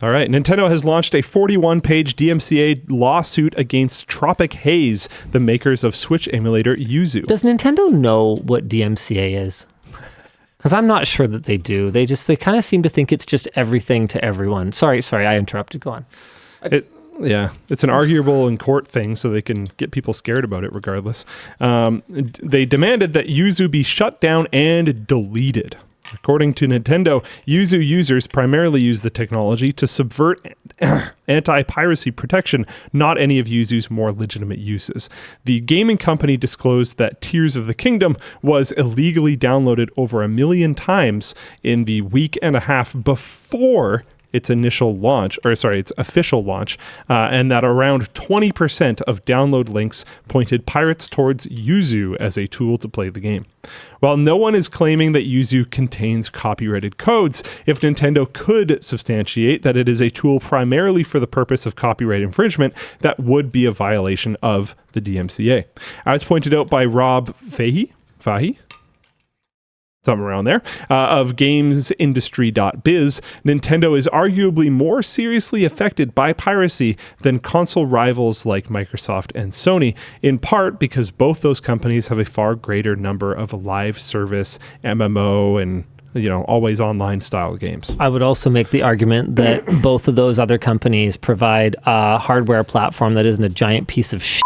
All right. Nintendo has launched a 41-page DMCA lawsuit against Tropic Haze, the makers of Switch emulator Yuzu. Does Nintendo know what DMCA is? Because I'm not sure that they do. They kind of seem to think it's just everything to everyone. Sorry, I interrupted. Go on. It's an arguable in court thing, so they can get people scared about it regardless. They demanded that Yuzu be shut down and deleted. According to Nintendo, Yuzu users primarily use the technology to subvert anti-piracy protection, not any of Yuzu's more legitimate uses. The gaming company disclosed that Tears of the Kingdom was illegally downloaded over 1 million times in the week and a half before its official launch, and that around 20% of download links pointed pirates towards Yuzu as a tool to play the game. While no one is claiming that Yuzu contains copyrighted codes, if Nintendo could substantiate that it is a tool primarily for the purpose of copyright infringement, that would be a violation of the DMCA. As pointed out by Rob Fahey? Something around there, of GamesIndustry.biz, Nintendo is arguably more seriously affected by piracy than console rivals like Microsoft and Sony, in part because both those companies have a far greater number of live service, MMO, and always online style games. I would also make the argument that both of those other companies provide a hardware platform that isn't a giant piece of shit.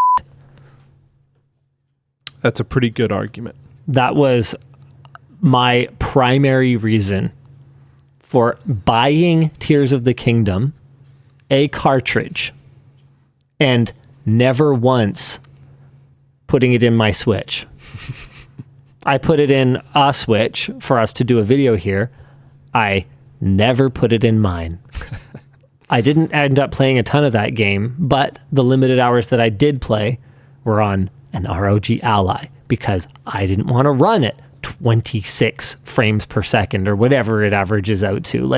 That's a pretty good argument. That was my primary reason for buying Tears of the Kingdom, a cartridge, and never once putting it in my Switch. I put it in a Switch for us to do a video here. I never put it in mine. I didn't end up playing a ton of that game, but the limited hours that I did play were on an ROG Ally because I didn't want to run it 26 frames per second or whatever it averages out to.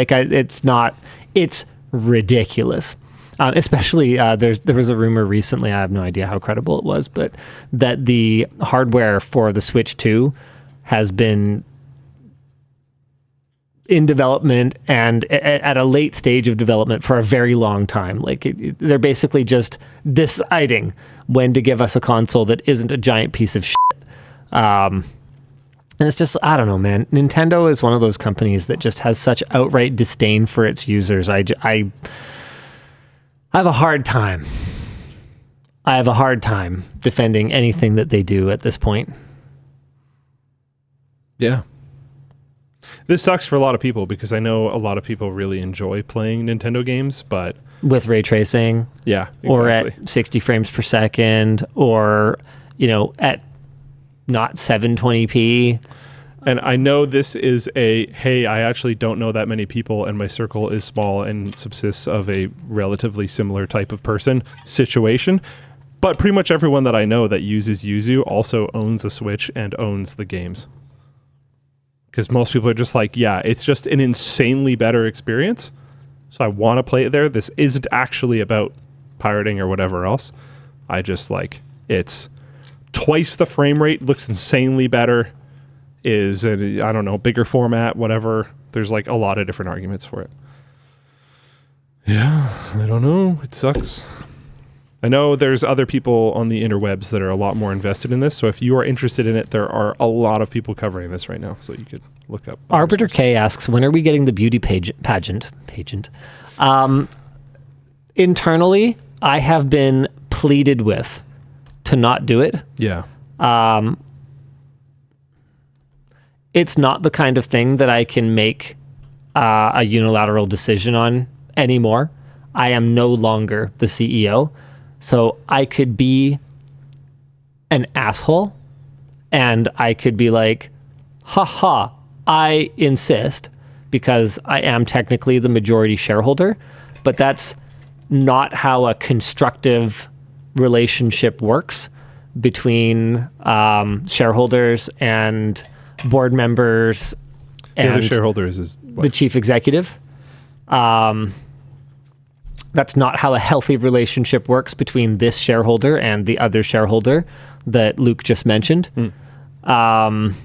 It's ridiculous. Especially there was a rumor recently, I have no idea how credible it was, but that the hardware for the Switch 2 has been in development and at a late stage of development for a very long time. They're basically just deciding when to give us a console that isn't a giant piece of shit. And it's just, I don't know, man. Nintendo is one of those companies that just has such outright disdain for its users. I have a hard time. I have a hard time defending anything that they do at this point. Yeah. This sucks for a lot of people because I know a lot of people really enjoy playing Nintendo games, but... With ray tracing. Yeah, exactly. Or at 60 frames per second, or, at not 720p. And I know this is I actually don't know that many people and my circle is small and subsists of a relatively similar type of person situation. But pretty much everyone that I know that uses Yuzu also owns a Switch and owns the games. Because most people are just like, yeah, it's just an insanely better experience. So I want to play it there. This isn't actually about pirating or whatever else. I just it's twice the frame rate, looks insanely better, is bigger format, whatever. There's a lot of different arguments for it. Yeah, I don't know. It sucks. I know there's other people on the interwebs that are a lot more invested in this. So if you are interested in it, there are a lot of people covering this right now. So you could look up. Arbiter K asks, when are we getting the beauty pageant? Internally, I have been pleaded with to not do it. Yeah. It's not the kind of thing that I can make a unilateral decision on anymore. I am no longer the CEO. So I could be an asshole and I could be like, haha, I insist, because I am technically the majority shareholder, but that's not how a constructive relationship works between shareholders and board members and the other shareholders is what? The chief executive. That's not how a healthy relationship works between this shareholder and the other shareholder that Luke just mentioned. That's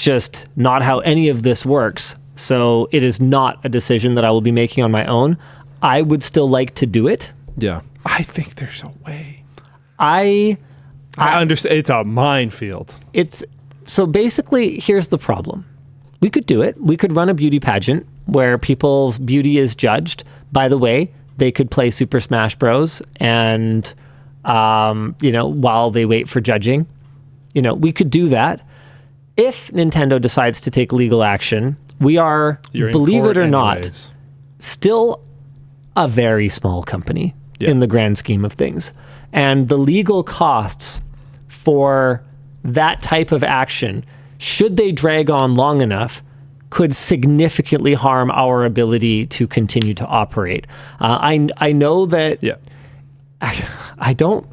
just not how any of this works. So it is not a decision that I will be making on my own. I would still like to do it. Yeah. I think there's a way. I understand. It's a minefield. So basically, here's the problem. We could do it. We could run a beauty pageant where people's beauty is judged. By the way, they could play Super Smash Bros. And, while they wait for judging, we could do that. If Nintendo decides to take legal action, we are, believe it or not, still a very small company in the grand scheme of things. And the legal costs for that type of action, should they drag on long enough, could significantly harm our ability to continue to operate. I know that I don't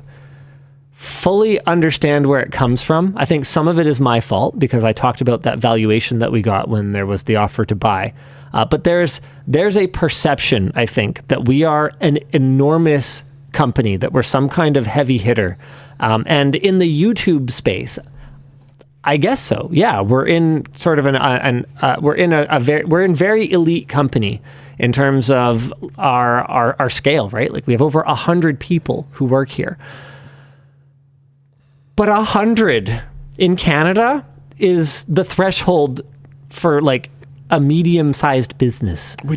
fully understand where it comes from. I think some of it is my fault because I talked about that valuation that we got when there was the offer to buy. But there's a perception, I think, that we are an enormous company, that we're some kind of heavy hitter. And in the YouTube space, I guess so. Yeah, we're in sort of we're in very elite company in terms of our scale, right? Like we have over 100 people who work here. But 100 in Canada is the threshold for like a medium-sized business. We're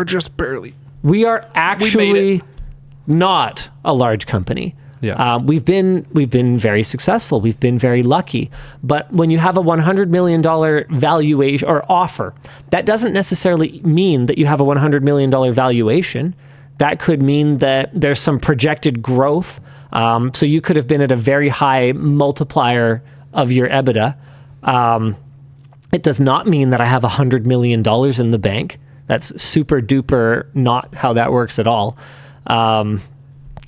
just barely. We are actually not a large company. Yeah. We've been very successful. We've been very lucky. But when you have a $100 million valuation or offer, that doesn't necessarily mean that you have a $100 million valuation. That could mean that there's some projected growth. So you could have been at a very high multiplier of your EBITDA. It does not mean that I have $100 million in the bank. That's super duper not how that works at all. I'm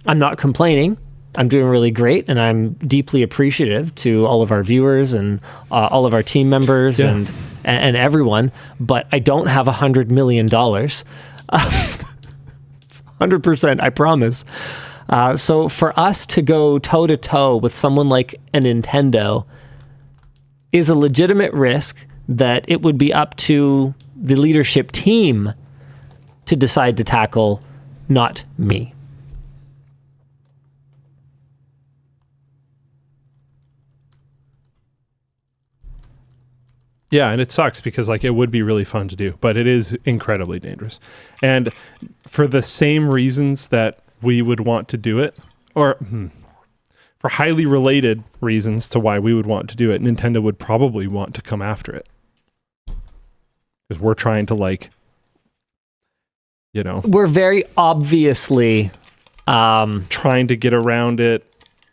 not complaining. I'm doing really great, and I'm deeply appreciative to all of our viewers and all of our team members and everyone. But I don't have $100 million. 100%, I promise. So for us to go toe to toe with someone like a Nintendo is a legitimate risk that it would be up to the leadership team to decide to tackle, not me. Yeah, and it sucks because like it would be really fun to do, but it is incredibly dangerous. And for the same reasons that we would want to do it, or for highly related reasons to why we would want to do it, Nintendo would probably want to come after it. Because we're trying to We're very obviously trying to get around it,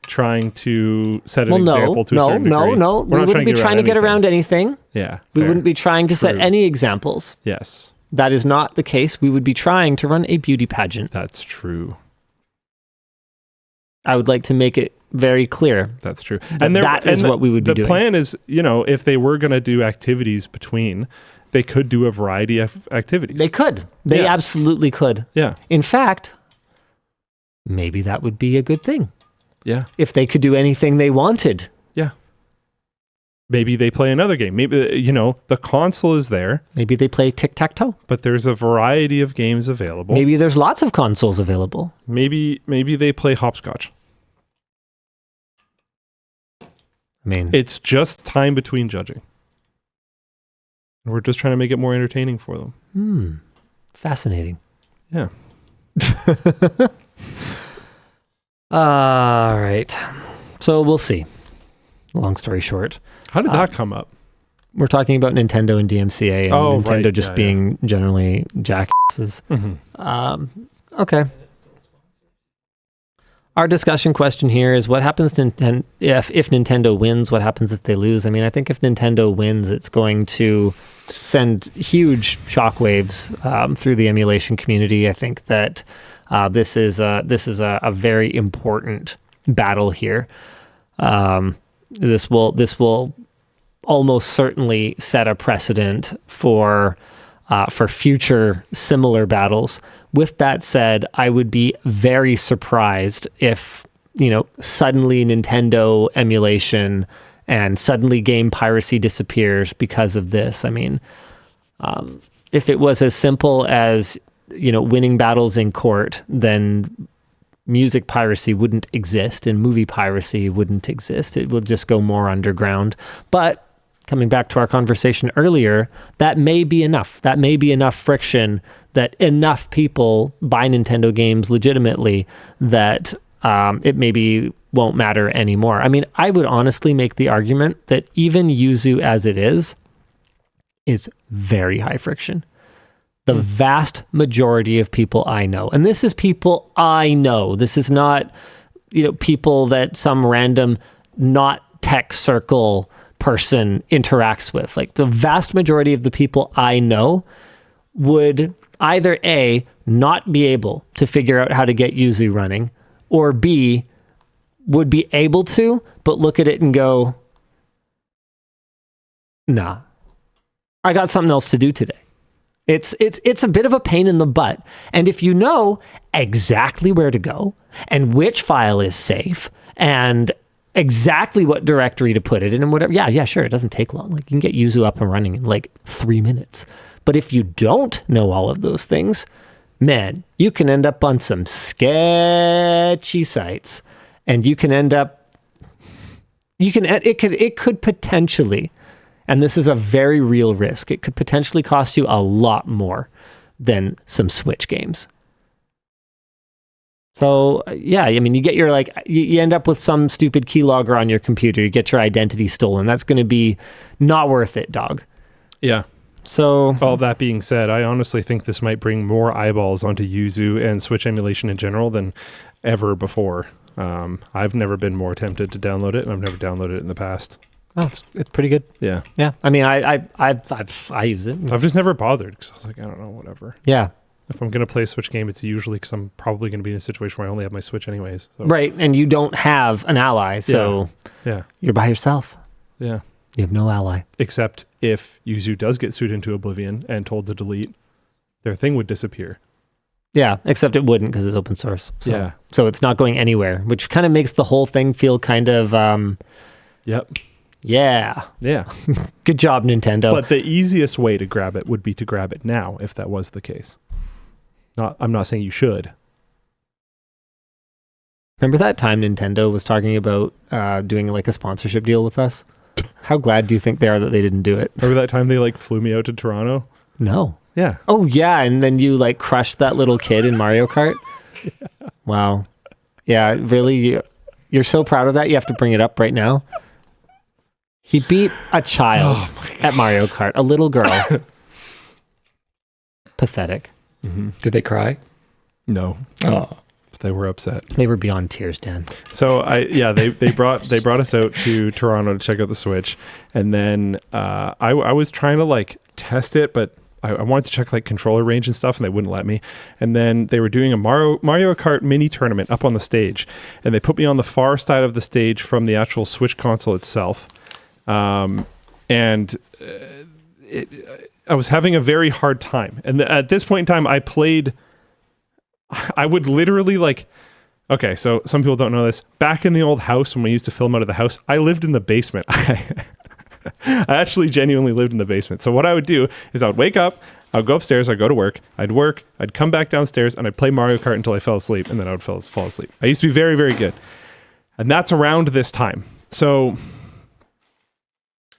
trying to set an example to a certain degree. No. We wouldn't be trying to get around anything. Yeah. We wouldn't be trying to set any examples. Yes. That is not the case. We would be trying to run a beauty pageant. That's true. I would like to make it very clear. That's true. That is what we would be doing. The plan is, if they were going to do activities between, they could do a variety of activities. They could. They absolutely could. Yeah. In fact, maybe that would be a good thing. Yeah. If they could do anything they wanted. Yeah. Maybe they play another game. Maybe, the console is there. Maybe they play tic-tac-toe. But there's a variety of games available. Maybe there's lots of consoles available. Maybe they play hopscotch. I mean, it's just time between judging. We're just trying to make it more entertaining for them. Fascinating. Yeah. All right. So we'll see. Long story short. How did that come up? We're talking about Nintendo and DMCA and Nintendo just being generally jackasses. Mm-hmm. Okay. Our discussion question here is what happens to if Nintendo wins, what happens if they lose? I mean, I think if Nintendo wins, it's going to send huge shockwaves through the emulation community. I think that this is a very important battle here. This will almost certainly set a precedent for future similar battles. With that said, I would be very surprised if, suddenly Nintendo emulation and suddenly game piracy disappears because of this. I mean, If it was as simple as, winning battles in court, then music piracy wouldn't exist and movie piracy wouldn't exist. It would just go more underground. But coming back to our conversation earlier, that may be enough. That may be enough friction that enough people buy Nintendo games legitimately that it maybe won't matter anymore. I mean, I would honestly make the argument that even Yuzu as it is very high friction. The vast majority of people I know, and this is people I know, this is not, people that some random not tech circle person interacts with. Like the vast majority of the people I know would either A, not be able to figure out how to get Yuzu running, or B, would be able to, but look at it and go, nah, I got something else to do today. It's a bit of a pain in the butt. And if you know exactly where to go and which file is safe and exactly what directory to put it in and whatever, yeah, sure, it doesn't take long. Like you can get Yuzu up and running in like 3 minutes. But if you don't know all of those things, man, you can end up on some sketchy sites, and you can end up, it could potentially, and this is a very real risk, it could potentially cost you a lot more than some Switch games. So yeah, I mean, you get your you end up with some stupid keylogger on your computer, you get your identity stolen. That's going to be not worth it, dog. Yeah. So all that being said, I honestly think this might bring more eyeballs onto Yuzu and Switch emulation in general than ever before. I've never been more tempted to download it, and I've never downloaded it in the past. Oh, it's pretty good. Yeah. Yeah. I mean, I use it. I've just never bothered because I was like, I don't know, whatever. Yeah. If I'm going to play a Switch game, it's usually because I'm probably going to be in a situation where I only have my Switch anyways. So. Right, and you don't have an ally, so yeah, you're by yourself. Yeah. You have no ally. Except if Yuzu does get sued into oblivion and told to delete, their thing would disappear. Yeah, except it wouldn't because it's open source. So, yeah. So it's not going anywhere, which kind of makes the whole thing feel kind of... Yep. Yeah. Yeah. Good job, Nintendo. But the easiest way to grab it would be to grab it now, if that was the case. I'm not saying you should. Remember that time Nintendo was talking about doing like a sponsorship deal with us? How glad do you think they are that they didn't do it? Remember that time they flew me out to Toronto? No. Yeah. Oh yeah, and then you crushed that little kid in Mario Kart? Yeah. Wow. Yeah, really, you're so proud of that, you have to bring it up right now. He beat a child at Mario Kart, a little girl. Pathetic. Mm-hmm. Did they cry? No. Oh. They were upset. They were beyond tears, Dan. So they brought us out to Toronto to check out the Switch, and then I was trying to test it, but I wanted to check controller range and stuff, and they wouldn't let me. And then they were doing a Mario Kart mini tournament up on the stage, and they put me on the far side of the stage from the actual Switch console itself, I was having a very hard time. And at this point in time, I would literally okay, so some people don't know this. Back in the old house when we used to film out of the house, I lived in the basement. I actually genuinely lived in the basement. So what I would do is I would wake up, I would go upstairs, I'd go to work, I'd come back downstairs, and I'd play Mario Kart until I fell asleep, and then I would fall asleep. I used to be very, very good. And that's around this time. So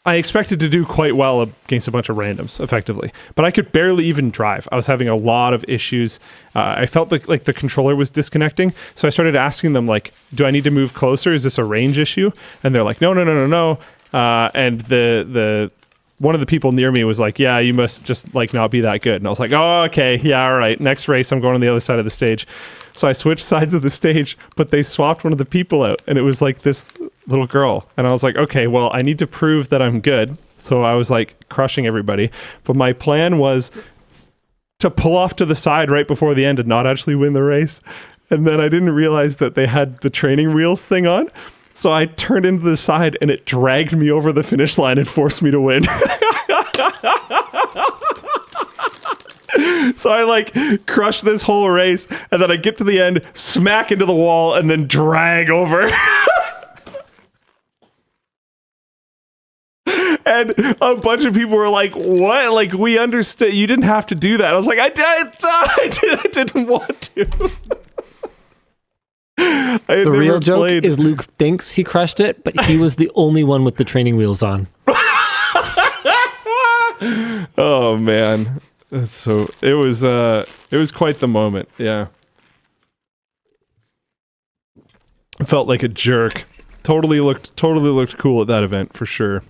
I expected to do quite well against a bunch of randoms, effectively. But I could barely even drive. I was having a lot of issues. I felt like the controller was disconnecting. So I started asking them, do I need to move closer? Is this a range issue? And they're like, no. And the one of the people near me was like, yeah, you must just not be that good. And I was like, oh, okay, yeah, all right. Next race, I'm going on the other side of the stage. So I switched sides of the stage, but they swapped one of the people out, and it was this little girl. And I was like, okay, well, I need to prove that I'm good. So I was crushing everybody. But my plan was to pull off to the side right before the end and not actually win the race. And then I didn't realize that they had the training wheels thing on. So I turned into the side, and it dragged me over the finish line and forced me to win. So I crush this whole race, and then I get to the end, smack into the wall, and then drag over. And a bunch of people were like, what? Like, we understood. You didn't have to do that. I was like, I didn't want to. The real joke is Luke thinks he crushed it, but he was the only one with the training wheels on. Oh, man. So it was quite the moment. Yeah. Felt like a jerk. Totally looked cool at that event for sure.